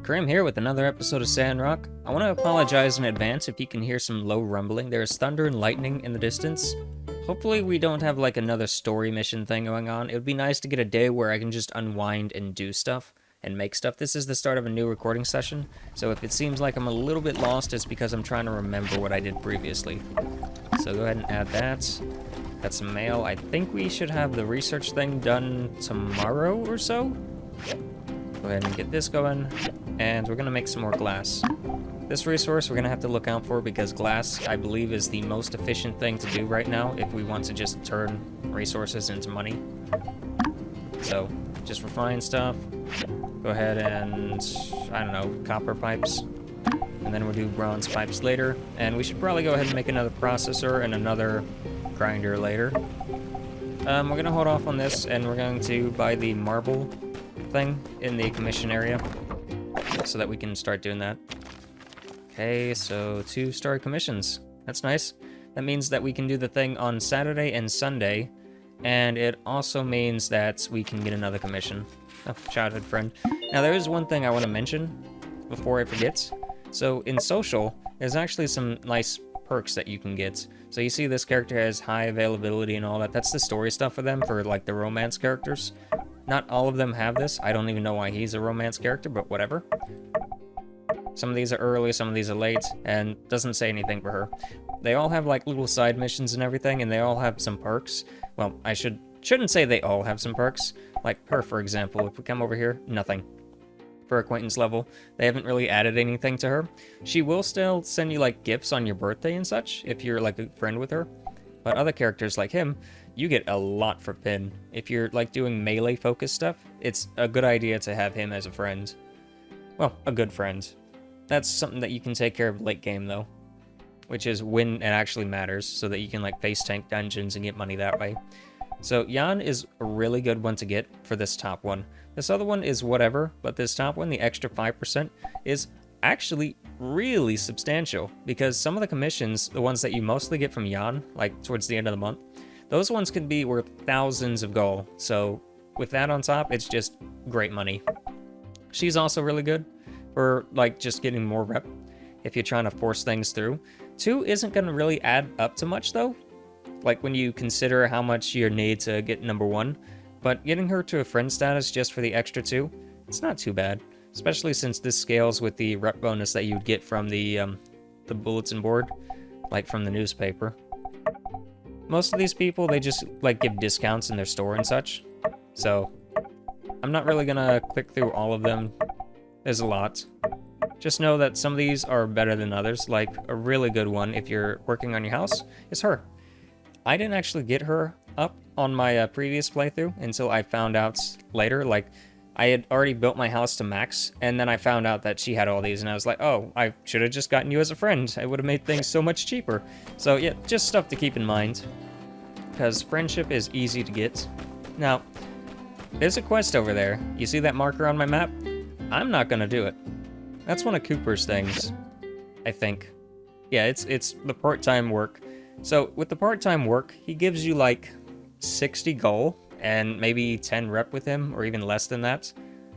Crim here with another episode of Sandrock. I want to apologize in advance if you can hear some low rumbling. There is thunder and lightning in the distance. Hopefully we don't have like another story mission thing going on. It would be nice to get a day where I can just unwind and do stuff and make stuff. This is the start of a new recording session, so if it seems like I'm a little bit lost, it's because I'm trying to remember what I did previously. So go ahead and add that. That's some mail. I think we should have the research thing done tomorrow or so. Go ahead and get this going, and we're gonna make some more glass. This resource we're gonna have to look out for because glass, I believe, is the most efficient thing to do right now if we want to just turn resources into money. So, just refine stuff. Go ahead and, I don't know, copper pipes. And then we'll do bronze pipes later. And we should probably go ahead and make another processor and another grinder later. We're gonna hold off on this, and we're going to buy the marble thing in the commission area so that we can start doing that. Okay, so 2-star commissions. That's nice. That means that we can do the thing on Saturday and Sunday, and it also means that we can get another commission. Oh, childhood friend. Now, there is one thing I want to mention before I forget. So, in social, there's actually some nice perks that you can get. So you see this character has high availability and all that. That's the story stuff for them, for like the romance characters. Not all of them have this. I don't even know why he's a romance character, but whatever. Some of these are early, some of these are late, and doesn't say anything for her. They all have like little side missions and everything, and they all have some perks. Well, I shouldn't say they all have some perks. Like her, for example, if we come over here, nothing. For acquaintance level, they haven't really added anything to her. She will still send you like gifts on your birthday and such, if you're like a friend with her. But other characters like him, you get a lot for Pin. If you're like doing melee focused stuff, it's a good idea to have him as a friend. Well, a good friend. That's something that you can take care of late game though, which is when it actually matters, so that you can like face tank dungeons and get money that way. So Jan is a really good one to get for this top one. This other one is whatever, but this top one, the extra 5%, is actually really substantial, because some of the commissions, the ones that you mostly get from Jan, like towards the end of the month, those ones could be worth thousands of gold. So with that on top, it's just great money. She's also really good for like just getting more rep if you're trying to force things through. 2 isn't going to really add up to much though, like when you consider how much you need to get number 1. But getting her to a friend status just for the extra 2, it's not too bad. Especially since this scales with the rep bonus that you'd get from the bulletin board, like from the newspaper. Most of these people, they just like give discounts in their store and such. So I'm not really gonna click through all of them. There's a lot. Just know that some of these are better than others. Like a really good one, if you're working on your house, is her. I didn't actually get her up on my previous playthrough until I found out later. Like, I had already built my house to max, and then I found out that she had all these, and I was like, oh, I should have just gotten you as a friend. It would have made things so much cheaper. So yeah, just stuff to keep in mind, because friendship is easy to get. Now, there's a quest over there. You see that marker on my map? I'm not gonna do it. That's one of Cooper's things, I think. Yeah, it's the part-time work. So with the part-time work, he gives you like 60 gold and maybe 10 rep with him, or even less than that.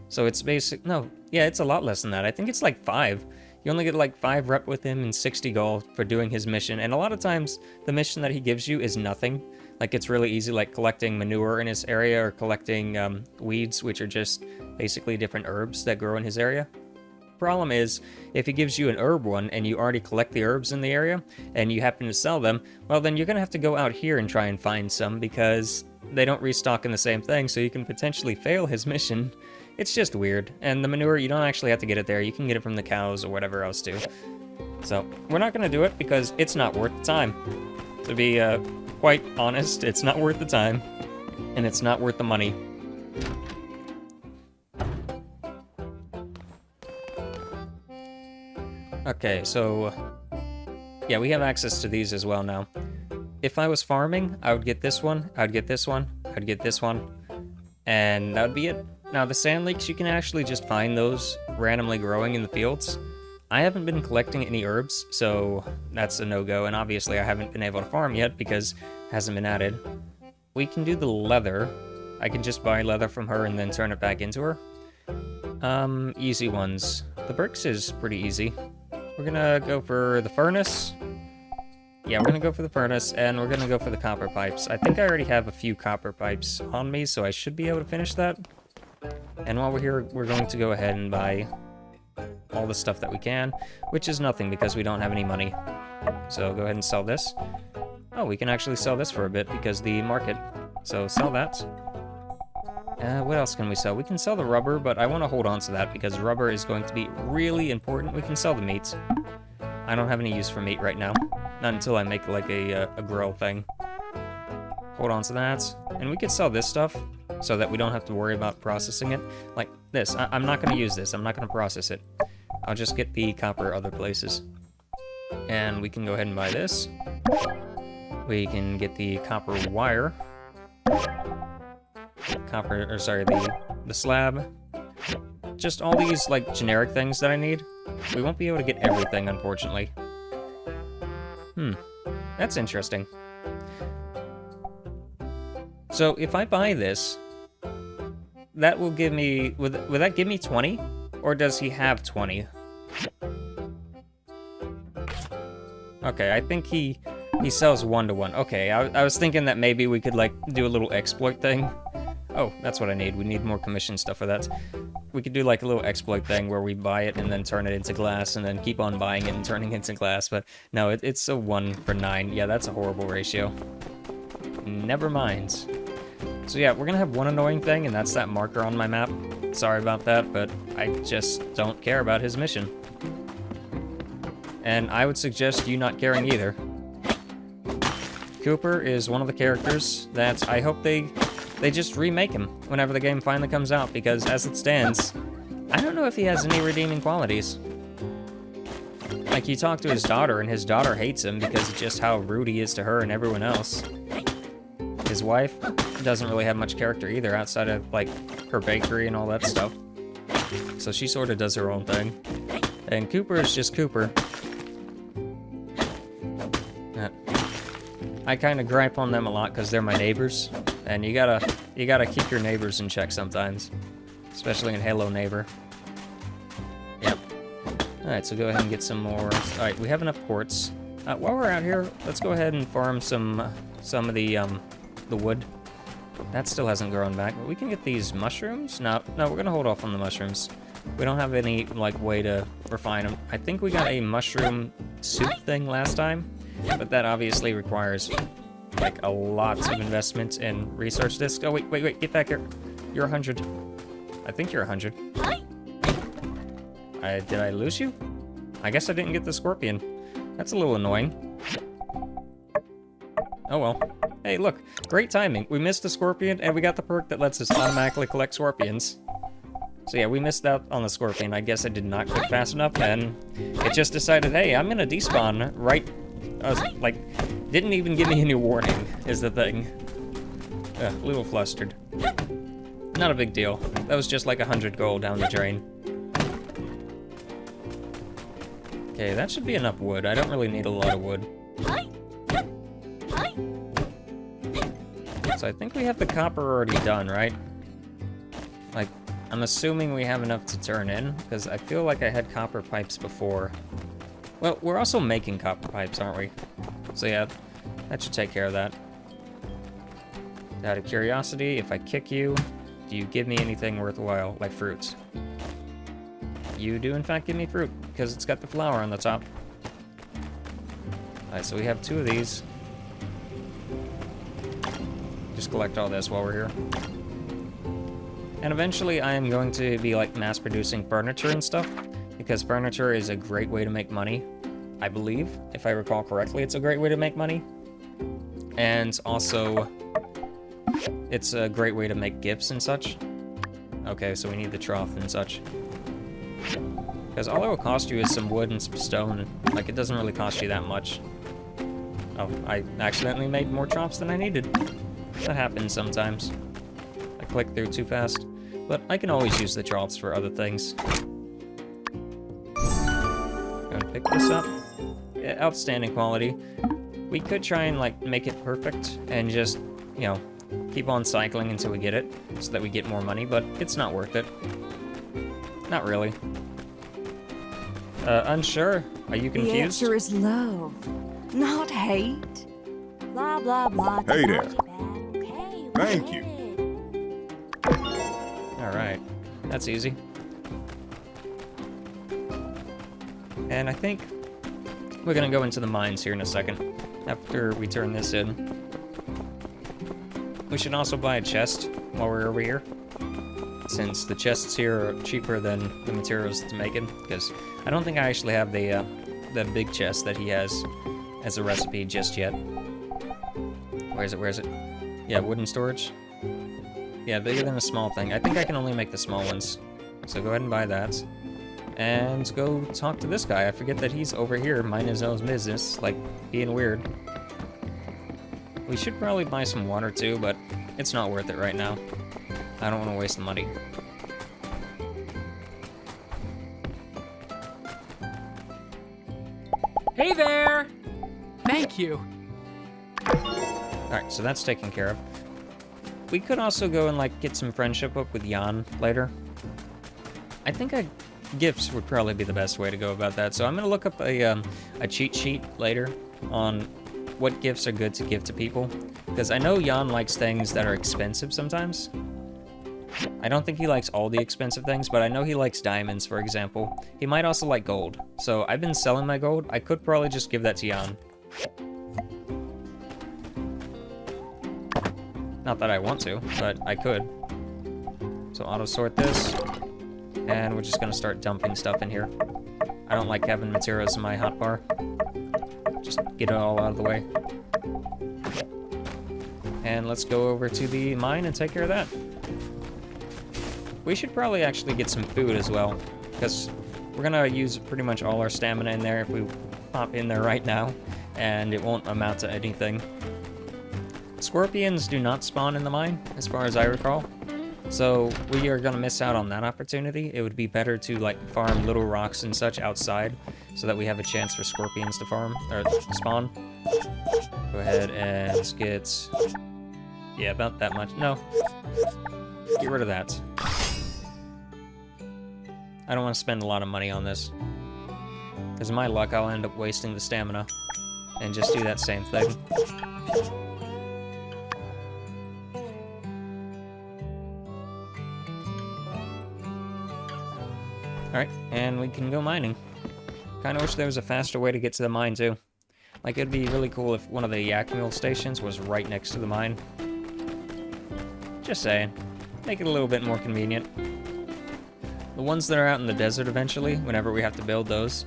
So it's it's a lot less than that. I think it's like 5. You only get like 5 rep with him and 60 gold for doing his mission. And a lot of times, the mission that he gives you is nothing. Like, it's really easy, like collecting manure in his area, or collecting weeds, which are just basically different herbs that grow in his area. Problem is, if he gives you an herb one and you already collect the herbs in the area and you happen to sell them, well, then you're gonna have to go out here and try and find some, because they don't restock in the same thing, so you can potentially fail his mission. It's just weird. And the manure, you don't actually have to get it there. You can get it from the cows or whatever else too. So we're not gonna do it because it's not worth the time. To be quite honest, it's not worth the time, and it's not worth the money. Okay, so yeah, we have access to these as well now. If I was farming, I would get this one, I'd get this one, I'd get this one, and that would be it. Now, the sand leeks, you can actually just find those randomly growing in the fields. I haven't been collecting any herbs, so that's a no-go, and obviously I haven't been able to farm yet because it hasn't been added. We can do the leather. I can just buy leather from her and then turn it back into her. Easy ones. the bricks is pretty easy. We're gonna go for the furnace. Yeah, we're gonna go for the furnace, and we're gonna go for the copper pipes. I think I already have a few copper pipes on me, so I should be able to finish that. And while we're here, we're going to go ahead and buy all the stuff that we can, which is nothing because we don't have any money. So go ahead and sell this. Oh, we can actually sell this for a bit because the market. So sell that. What else can we sell? We can sell the rubber, but I want to hold on to that because rubber is going to be really important. We can sell the meat. I don't have any use for meat right now. Not until I make like a grill thing. Hold on to that. And we could sell this stuff so that we don't have to worry about processing it. Like this. I'm not going to use this. I'm not going to process it. I'll just get the copper other places. And we can go ahead and buy this. We can get the copper wire. The slab. Just all these, like, generic things that I need. We won't be able to get everything, unfortunately. That's interesting. So, if I buy this, that will give me... Would that give me 20? Or does he have 20? Okay, I think he sells 1-to-1. Okay, I was thinking that maybe we could, like, do a little exploit thing. Oh, that's what I need. We need more commission stuff for that. We could do, like, a little exploit thing where we buy it and then turn it into glass and then keep on buying it and turning it into glass. But, no, it's a 1-for-9. Yeah, that's a horrible ratio. Never mind. So, yeah, we're gonna have one annoying thing, and that's that marker on my map. Sorry about that, but I just don't care about his mission. And I would suggest you not caring either. Cooper is one of the characters that I hope they just remake him whenever the game finally comes out, because as it stands, I don't know if he has any redeeming qualities. Like, you talk to his daughter, and his daughter hates him because of just how rude he is to her and everyone else. His wife doesn't really have much character either, outside of, like, her bakery and all that stuff. So she sort of does her own thing. And Cooper is just Cooper. I kind of gripe on them a lot because they're my neighbors, and you gotta keep your neighbors in check sometimes, especially in Halo Neighbor. Yep. All right, so go ahead and get some more. All right, we have enough quartz. While we're out here, let's go ahead and farm some of the wood. That still hasn't grown back, but we can get these mushrooms. No, we're gonna hold off on the mushrooms. We don't have any like way to refine them. I think we got a mushroom soup thing last time. But that obviously requires, like, a lot of investment in research discs. Oh, wait, get back here. You're 100. I think you're 100. Did I lose you? I guess I didn't get the scorpion. That's a little annoying. Oh well. Hey, look. Great timing. We missed the scorpion, and we got the perk that lets us automatically collect scorpions. So yeah, we missed out on the scorpion. I guess I did not click fast enough, and it just decided, hey, I'm gonna despawn right... I was, like, didn't even give me any warning, is the thing. A little flustered. Not a big deal. That was just like 100 gold down the drain. Okay, that should be enough wood. I don't really need a lot of wood. So I think we have the copper already done, right? Like, I'm assuming we have enough to turn in, because I feel like I had copper pipes before. Well, we're also making copper pipes, aren't we? So yeah, that should take care of that. Out of curiosity, if I kick you, do you give me anything worthwhile, like fruits? You do in fact give me fruit, because it's got the flower on the top. Alright, so we have 2 of these. Just collect all this while we're here. And eventually I am going to be like mass producing furniture and stuff, because furniture is a great way to make money. I believe, if I recall correctly, it's a great way to make money. And also, it's a great way to make gifts and such. Okay, so we need the trough and such. Because all it will cost you is some wood and some stone. Like, it doesn't really cost you that much. Oh, I accidentally made more troughs than I needed. That happens sometimes. I clicked through too fast. But I can always use the troughs for other things. Gonna pick this up. Yeah, outstanding quality. We could try and, like, make it perfect and just, you know, keep on cycling until we get it so that we get more money, but it's not worth it. Not really. Unsure. Are you The confused? answer is love, not hate. Blah, blah, blah. Hey there. Okay, Thank you. Alright. That's easy. And I think we're gonna go into the mines here in a second, after we turn this in. We should also buy a chest while we're over here, since the chests here are cheaper than the materials to make it, because I don't think I actually have the big chest that he has as a recipe just yet. Where is it? Yeah, wooden storage. Yeah, bigger than a small thing. I think I can only make the small ones. So go ahead and buy that. And go talk to this guy. I forget that he's over here, minding his own business, like being weird. We should probably buy some water too, but it's not worth it right now. I don't want to waste the money. Hey there! Thank you. Alright, so that's taken care of. We could also go and like get some friendship up with Jan later. I think gifts would probably be the best way to go about that. So I'm gonna look up a cheat sheet later on what gifts are good to give to people, because I know Jan likes things that are expensive sometimes. I don't think he likes all the expensive things, but I know he likes diamonds, for example. He might also like gold. So I've been selling my gold. I could probably just give that to Jan. Not that I want to, but I could. So auto sort this, and we're just gonna start dumping stuff in here. I don't like having materials in my hotbar. Just get it all out of the way. And let's go over to the mine and take care of that. We should probably actually get some food as well, because we're gonna use pretty much all our stamina in there if we pop in there right now, and it won't amount to anything. Scorpions do not spawn in the mine, as far as I recall, so we are gonna miss out on that opportunity. It would be better to like farm little rocks and such outside, so that we have a chance for scorpions to farm or spawn. Go ahead and get, yeah, about that much. No, get rid of that. I don't want to spend a lot of money on this, because my luck, I'll end up wasting the stamina and just do that same thing. Alright, and we can go mining. Kinda wish there was a faster way to get to the mine, too. Like, it'd be really cool if one of the yak mule stations was right next to the mine. Just saying. Make it a little bit more convenient. The ones that are out in the desert eventually, whenever we have to build those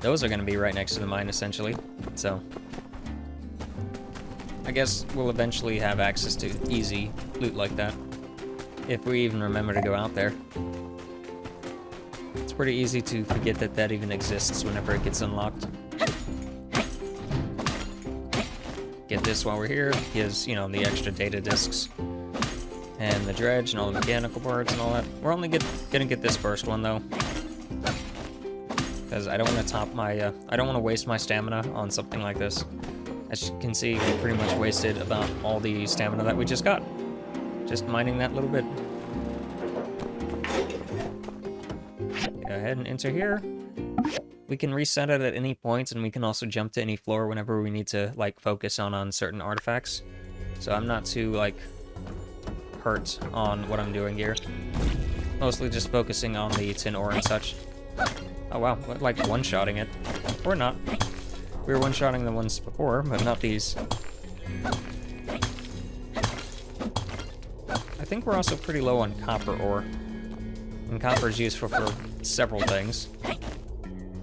are going to be right next to the mine, essentially. So, I guess we'll eventually have access to easy loot like that, if we even remember to go out there. It's pretty easy to forget that that even exists whenever it gets unlocked. Get this while we're here, gives, you know, the extra data discs. And the dredge and all the mechanical parts and all that. We're only gonna get this first one though, because I don't want to top my I don't want to waste my stamina on something like this. As you can see, we pretty much wasted about all the stamina that we just got, just mining that little bit. Go ahead and enter here. We can reset it at any point, and we can also jump to any floor whenever we need to like focus on certain artifacts. So I'm not too like hurt on what I'm doing here. Mostly just focusing on the tin ore and such. Oh wow, like one-shotting it. Or not. We were one-shotting the ones before, but not these. I think we're also pretty low on copper ore. And copper is useful for several things.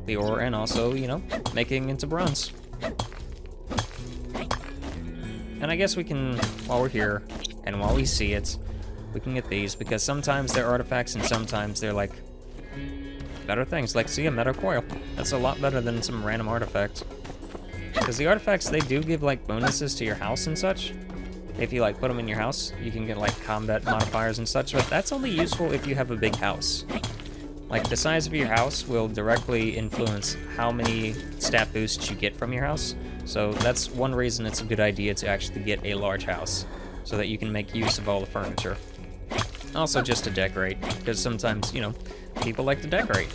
The ore and also, you know, making into bronze. And I guess we can, while we're here, and while we see it, we can get these, because sometimes they're artifacts and sometimes they're like better things. Like, see, a metal coil. That's a lot better than some random artifact. Because the artifacts, they do give like bonuses to your house and such. If you like put them in your house, you can get like combat modifiers and such, but that's only useful if you have a big house. Like, the size of your house will directly influence how many stat boosts you get from your house. So that's one reason it's a good idea to actually get a large house, so that you can make use of all the furniture. Also just to decorate, because sometimes, you know, people like to decorate.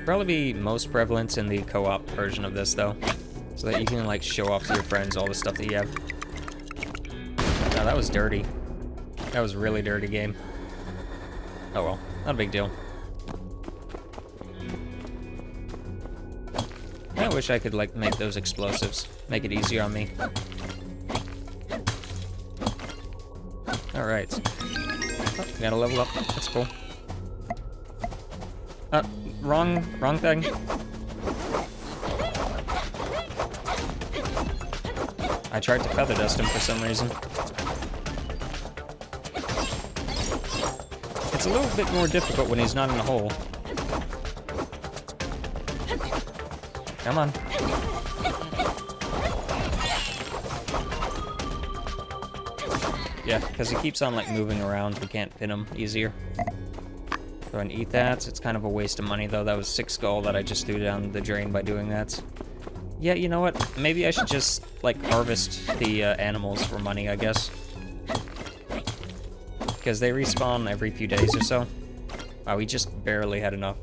Probably be most prevalent in the co-op version of this, though. So that you can, like, show off to your friends all the stuff that you have. No, that was dirty. That was really dirty game. Oh well, not a big deal. I wish I could, like, make those explosives. Make it easier on me. Alright. Oh, gotta level up. That's cool. Wrong thing. I tried to feather dust him for some reason. It's a little bit more difficult when he's not in the hole. Come on. Yeah, because he keeps on, like, moving around. We can't pin him easier. Go ahead and eat that. It's kind of a waste of money, though. That was 6 gold that I just threw down the drain by doing that. Yeah, you know what? Maybe I should just, like, harvest the animals for money, I guess. Because they respawn every few days or so. Wow, we just barely had enough.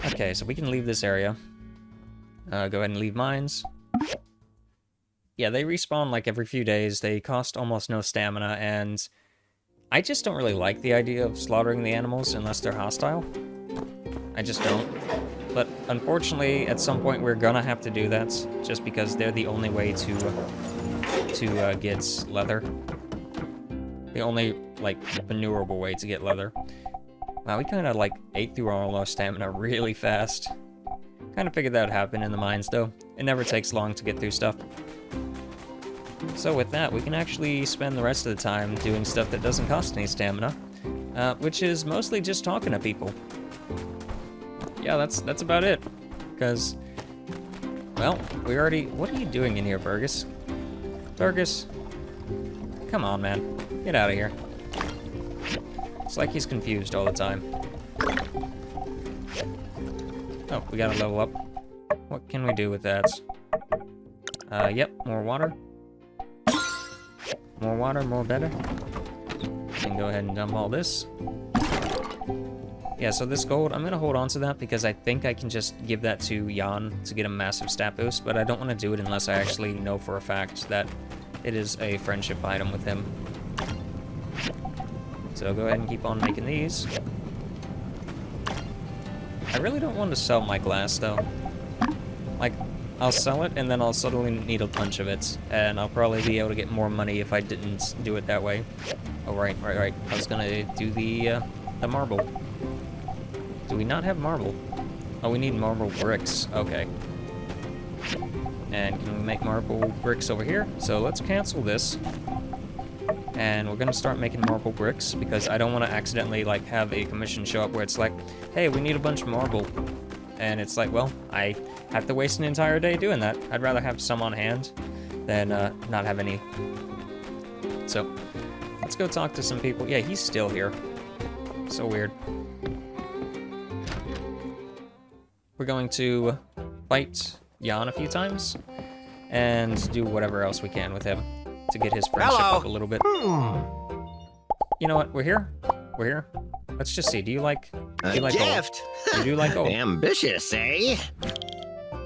Okay, so we can leave this area. Go ahead and leave mines. Yeah, they respawn, like, every few days. They cost almost no stamina, and I just don't really like the idea of slaughtering the animals unless they're hostile. I just don't. But unfortunately, at some point, we're gonna have to do that, just because they're the only way to get leather. The only, like, maneuverable way to get leather. Wow, we kind of, like, ate through all our stamina really fast. Kind of figured that would happen in the mines, though. It never takes long to get through stuff. So with that, we can actually spend the rest of the time doing stuff that doesn't cost any stamina, which is mostly just talking to people. Yeah, that's about it. Because, well, we already... What are you doing in here, Burgess? Burgess? Come on, man. Get out of here. It's like he's confused all the time. Oh, we gotta level up. What can we do with that? Yep, more water. More water, more better. Can go ahead and dump all this. Yeah, so this gold, I'm gonna hold on to that because I think I can just give that to Jan to get a massive stat boost, but I don't want to do it unless I actually know for a fact that it is a friendship item with him. So go ahead and keep on making these. I really don't want to sell my glass, though. Like, I'll sell it, and then I'll suddenly need a bunch of it, and I'll probably be able to get more money if I didn't do it that way. Oh, right. I was gonna do the marble. Do we not have marble? Oh, we need marble bricks. Okay. And can we make marble bricks over here? So let's cancel this. And we're gonna start making marble bricks, because I don't want to accidentally, like, have a commission show up where it's like, hey, we need a bunch of marble. And it's like, well, I have to waste an entire day doing that. I'd rather have some on hand than not have any. So, let's go talk to some people. Yeah, he's still here. So weird. We're going to fight Jan a few times and do whatever else we can with him to get his friendship up a little bit. You know what? We're here. We're here. Let's just see. Do you like gift? You do like gold. Ambitious, eh?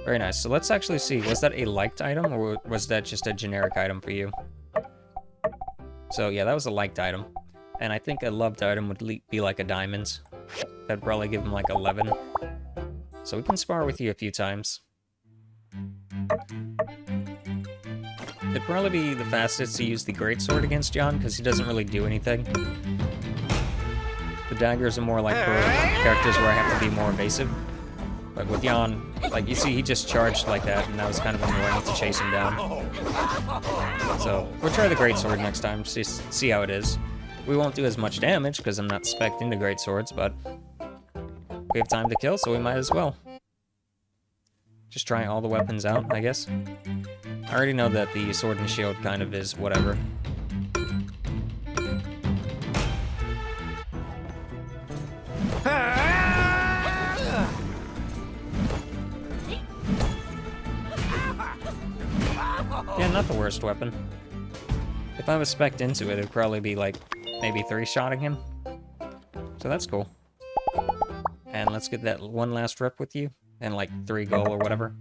Very nice. So let's actually see. Was that a liked item, or was that just a generic item for you? So yeah, that was a liked item. And I think a loved item would be like a diamond. That'd probably give him like 11. So we can spar with you a few times. It'd probably be the fastest to use the greatsword against Jan, because he doesn't really do anything. The daggers are more like for characters where I have to be more evasive. But with Jan, like, you see, he just charged like that, and that was kind of annoying to chase him down. So, we'll try the greatsword next time, see how it is. We won't do as much damage, because I'm not spec'd into greatswords, but we have time to kill, so we might as well. Just trying all the weapons out, I guess. I already know that the sword and shield kind of is whatever. Yeah, not the worst weapon. If I was spec'd into it, it'd probably be like maybe 3-shotting him. So that's cool. And let's get that one last rep with you. And like 3 gold or whatever.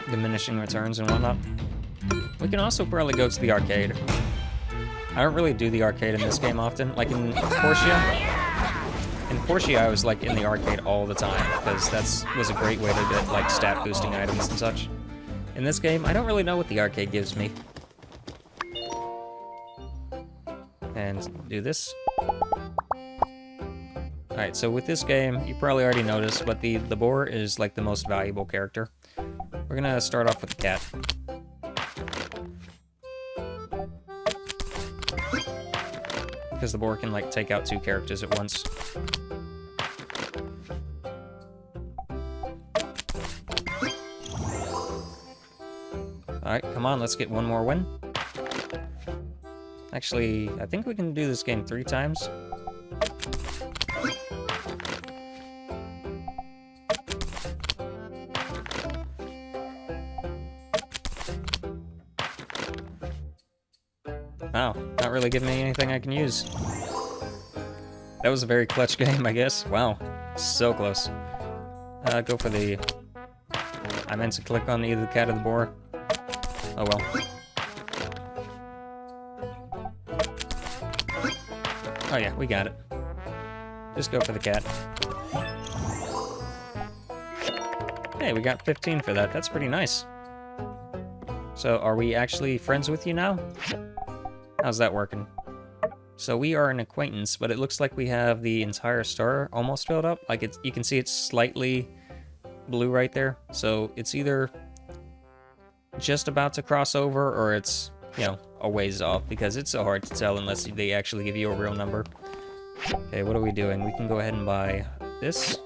Diminishing returns and whatnot. We can also probably go to the arcade. I don't really do the arcade in this game often. Like in Portia. In Portia, I was like in the arcade all the time because was a great way to get like stat boosting items and such. In this game, I don't really know what the arcade gives me. And do this. Alright, so with this game, you probably already noticed, but the boar is like the most valuable character. We're gonna start off with the cat. Because the boar can like take out 2 characters at once. Alright, come on, let's get one more win. Actually, I think we can do this game 3 times. Wow, not really giving me anything I can use. That was a very clutch game, I guess. Wow, so close. Go for the... I meant to click on either the cat or the boar. Oh well. Oh yeah, we got it. Just go for the cat. Hey, we got 15 for that. That's pretty nice. So, are we actually friends with you now? How's that working? So we are an acquaintance, but it looks like we have the entire star almost filled up. Like you can see it's slightly blue right there. So it's either just about to cross over or it's, you know, a ways off because it's so hard to tell unless they actually give you a real number. Okay, what are we doing? We can go ahead and buy this.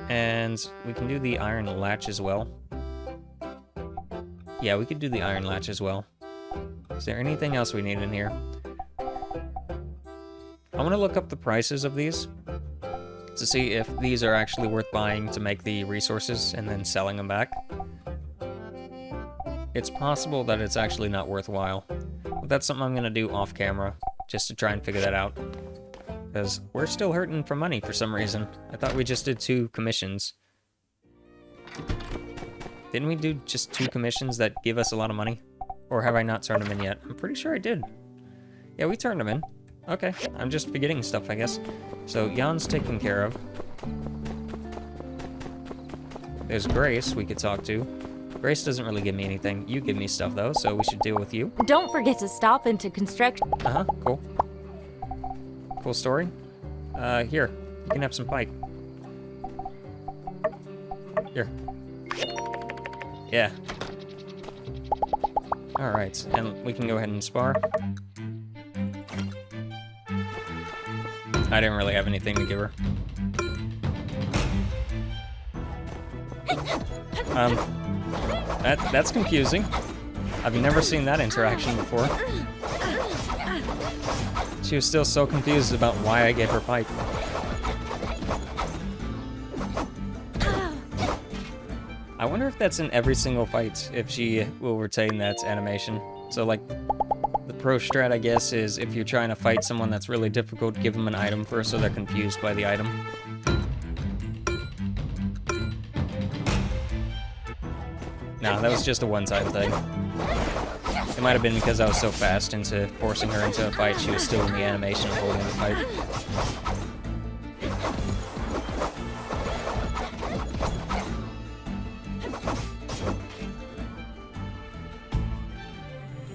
And we can do the iron latch as well. Yeah, we could do the iron latch as well. Is there anything else we need in here? I want to look up the prices of these to see if these are actually worth buying to make the resources and then selling them back. It's possible that it's actually not worthwhile, but that's something I'm going to do off camera just to try and figure that out. Because we're still hurting for money for some reason. I thought we just did 2 commissions. Didn't we do just 2 commissions that give us a lot of money? Or have I not turned them in yet? I'm pretty sure I did. Yeah, we turned them in. Okay, I'm just forgetting stuff, I guess. So, Jan's taken care of. There's Grace we could talk to. Grace doesn't really give me anything. You give me stuff, though, so we should deal with you. Don't forget to stop into construction. Uh-huh, cool. Cool story. Here. You can have some pipe. Here. Yeah. Alright, and we can go ahead and spar. I didn't really have anything to give her. That's confusing. I've never seen that interaction before. She was still so confused about why I gave her pipe. I wonder if that's in every single fight, if she will retain that animation. So, like, the pro strat, I guess, is if you're trying to fight someone that's really difficult, give them an item first so they're confused by the item. Nah, that was just a one-time thing. It might have been because I was so fast into forcing her into a fight, she was still in the animation of holding the pipe.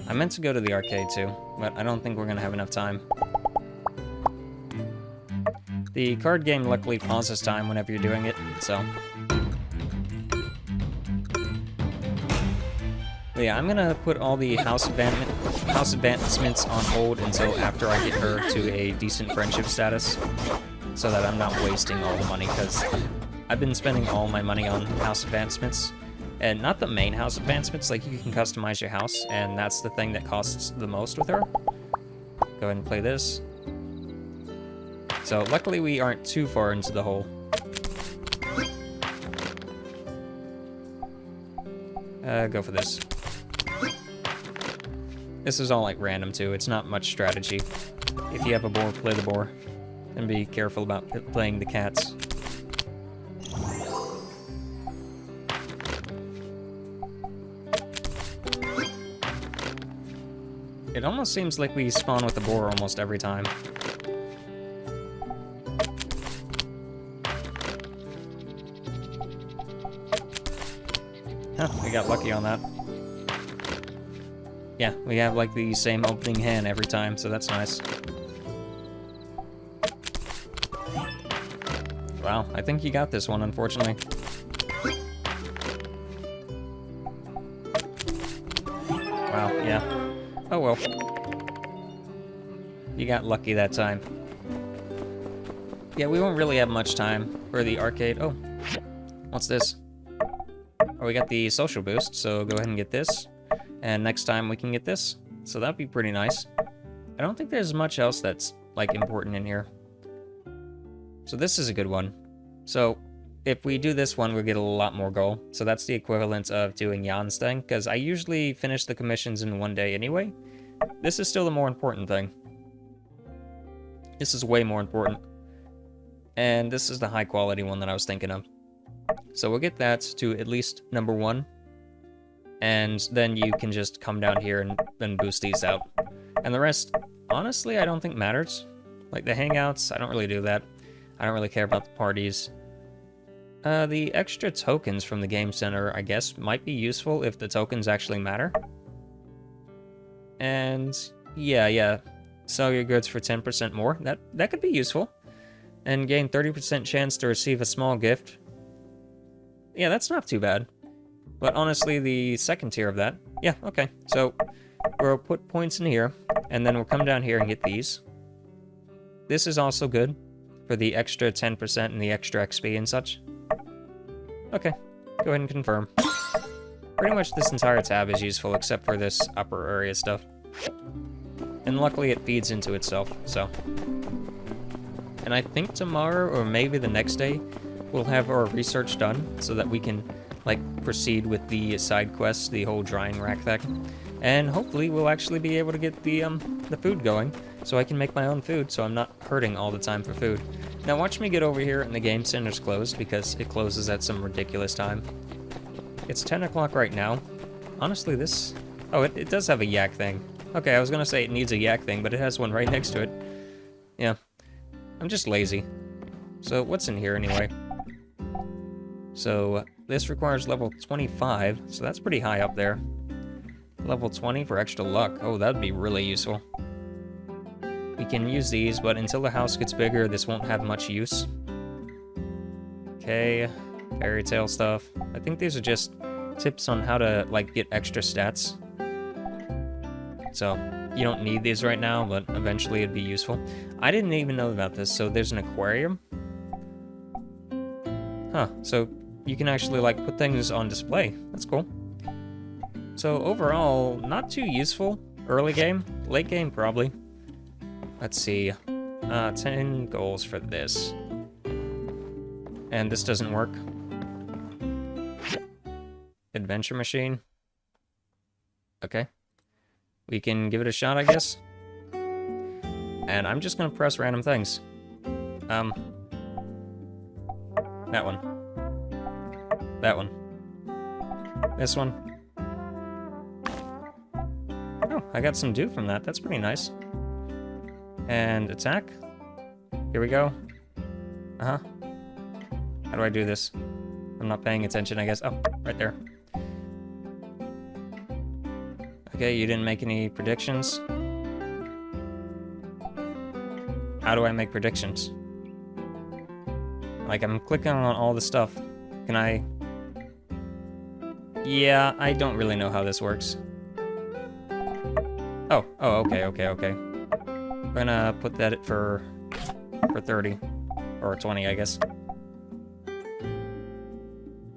I meant to go to the arcade too, but I don't think we're gonna have enough time. The card game luckily pauses time whenever you're doing it, so... But yeah, I'm gonna put all the house advancements on hold until after I get her to a decent friendship status, so that I'm not wasting all the money, because I've been spending all my money on house advancements. And not the main house advancements, like you can customize your house, and that's the thing that costs the most with her. Go ahead and play this. So luckily we aren't too far into the hole. Go for this. This is all like random too, it's not much strategy. If you have a boar, play the boar. And be careful about playing the cats. It almost seems like we spawn with the boar almost every time. Huh, we got lucky on that. Yeah, we have like the same opening hand every time, so that's nice. Wow, I think you got this one, unfortunately. Wow, yeah. Oh well. You got lucky that time. Yeah, we won't really have much time for the arcade. Oh, what's this? Oh, we got the social boost, so go ahead and get this. And next time we can get this. So that'd be pretty nice. I don't think there's much else that's, like, important in here. So this is a good one. So, if we do this one, we'll get a lot more gold. So that's the equivalent of doing Jan's thing, because I usually finish the commissions in one day anyway. This is still the more important thing. This is way more important. And this is the high quality one that I was thinking of. So we'll get that to at least number 1. And then you can just come down here and boost these out. And the rest, honestly, I don't think matters. Like the hangouts, I don't really do that. I don't really care about the parties. The extra tokens from the game center, I guess, might be useful if the tokens actually matter. And yeah, sell your goods for 10% more. That could be useful. And gain 30% chance to receive a small gift. Yeah, that's not too bad. But honestly, the second tier of that, yeah, okay. So we'll put points in here, and then we'll come down here and get these. This is also good for the extra 10% and the extra XP and such. Okay, go ahead and confirm. Pretty much this entire tab is useful except for this upper area stuff. And luckily it feeds into itself, so. And I think tomorrow, or maybe the next day, we'll have our research done so that we can, like, proceed with the side quests, the whole drying rack thing. And hopefully we'll actually be able to get the food going, so I can make my own food, so I'm not hurting all the time for food. Now watch me get over here and the game center's closed, because it closes at some ridiculous time. It's 10 o'clock right now. Honestly, this... Oh, it does have a yak thing. Okay, I was gonna say it needs a yak thing, but it has one right next to it. Yeah. I'm just lazy. So, what's in here anyway? So, this requires level 25, so that's pretty high up there. Level 20 for extra luck. Oh, that'd be really useful. We can use these, but until the house gets bigger, this won't have much use. Okay, fairy tale stuff. I think these are just tips on how to, like, get extra stats. So, you don't need these right now, but eventually it'd be useful. I didn't even know about this, so there's an aquarium. Huh, so you can actually, like, put things on display. That's cool. So overall, not too useful. Early game, late game probably. Let's see, 10 goals for this. And this doesn't work. Adventure machine. Okay. We can give it a shot, I guess. And I'm just gonna press random things. That one. That one. This one. Oh, I got some dew from that. That's pretty nice. And attack. Here we go. Uh-huh. How do I do this? I'm not paying attention, I guess. Oh, right there. Okay, you didn't make any predictions. How do I make predictions? Like, I'm clicking on all the stuff. Can I... Yeah, I don't really know how this works. Oh, okay. I'm gonna put that for 30. Or 20, I guess.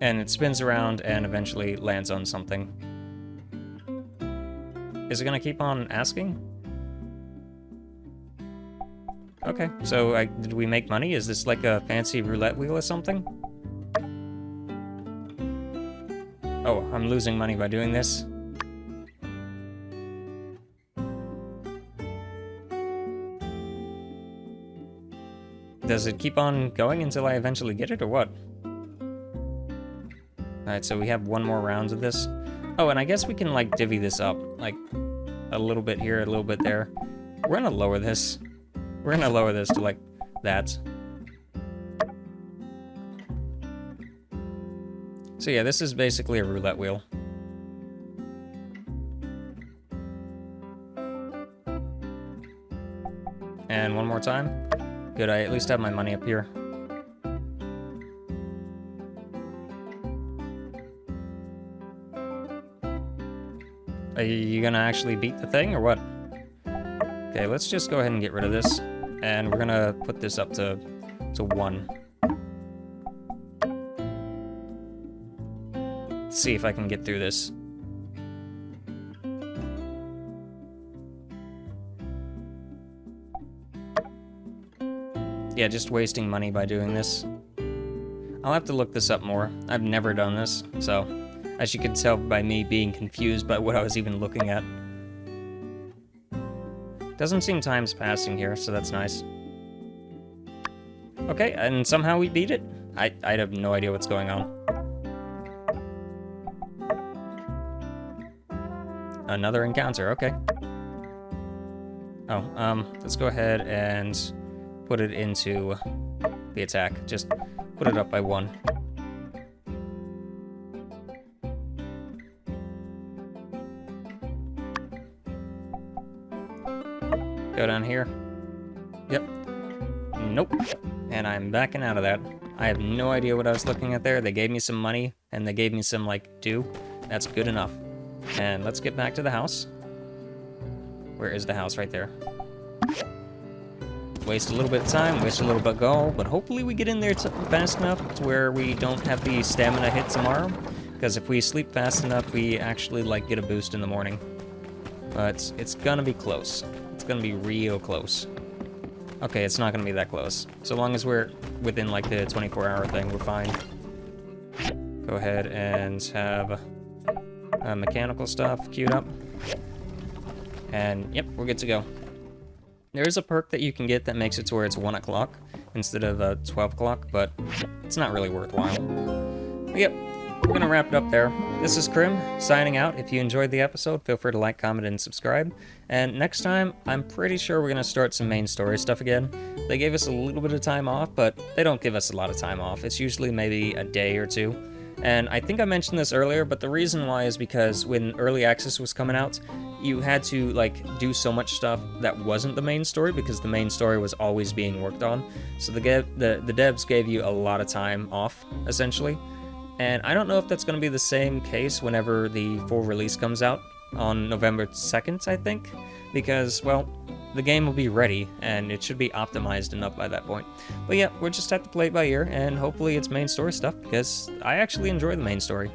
And it spins around and eventually lands on something. Is it gonna keep on asking? Okay, so did we make money? Is this like a fancy roulette wheel or something? Oh, I'm losing money by doing this. Does it keep on going until I eventually get it, or what? Alright, so we have one more round of this. Oh, and I guess we can, like, divvy this up. Like, a little bit here, a little bit there. We're gonna lower this. We're gonna lower this to, like, that. So yeah, this is basically a roulette wheel. And one more time. Good, I at least have my money up here. Are you gonna actually beat the thing, or what? Okay, let's just go ahead and get rid of this. And we're gonna put this up to 1. Let's see if I can get through this. Yeah, just wasting money by doing this. I'll have to look this up more. I've never done this, so as you can tell by me being confused by what I was even looking at. Doesn't seem time's passing here, so that's nice. Okay, and somehow we beat it? I have no idea what's going on. Another encounter, okay. Oh, let's go ahead and put it into the attack. Just put it up by 1. Go down here. Yep. Nope. And I'm backing out of that. I have no idea what I was looking at there. They gave me some money, and they gave me some, like, dew. That's good enough. And let's get back to the house. Where is the house? Right there. Waste a little bit of time, waste a little bit of gold, but hopefully we get in there fast enough to where we don't have the stamina hit tomorrow. Because if we sleep fast enough, we actually, like, get a boost in the morning. But it's gonna be close. It's gonna be real close. Okay, it's not gonna be that close. So long as we're within, like, the 24-hour thing, we're fine. Go ahead and have mechanical stuff queued up. And, yep, we're good to go. There is a perk that you can get that makes it to where it's 1 o'clock instead of 12 o'clock, but it's not really worthwhile. But yep, we're gonna wrap it up there. This is Crim, signing out. If you enjoyed the episode, feel free to like, comment, and subscribe. And next time, I'm pretty sure we're gonna start some main story stuff again. They gave us a little bit of time off, but they don't give us a lot of time off. It's usually maybe a day or 2. And I think I mentioned this earlier, but the reason why is because when Early Access was coming out, you had to, like, do so much stuff that wasn't the main story because the main story was always being worked on. So the devs gave you a lot of time off, essentially. And I don't know if that's going to be the same case whenever the full release comes out on November 2nd, I think. Because, well, the game will be ready, and it should be optimized enough by that point. But yeah, we'll just have to play it by ear, and hopefully it's main story stuff, because I actually enjoy the main story.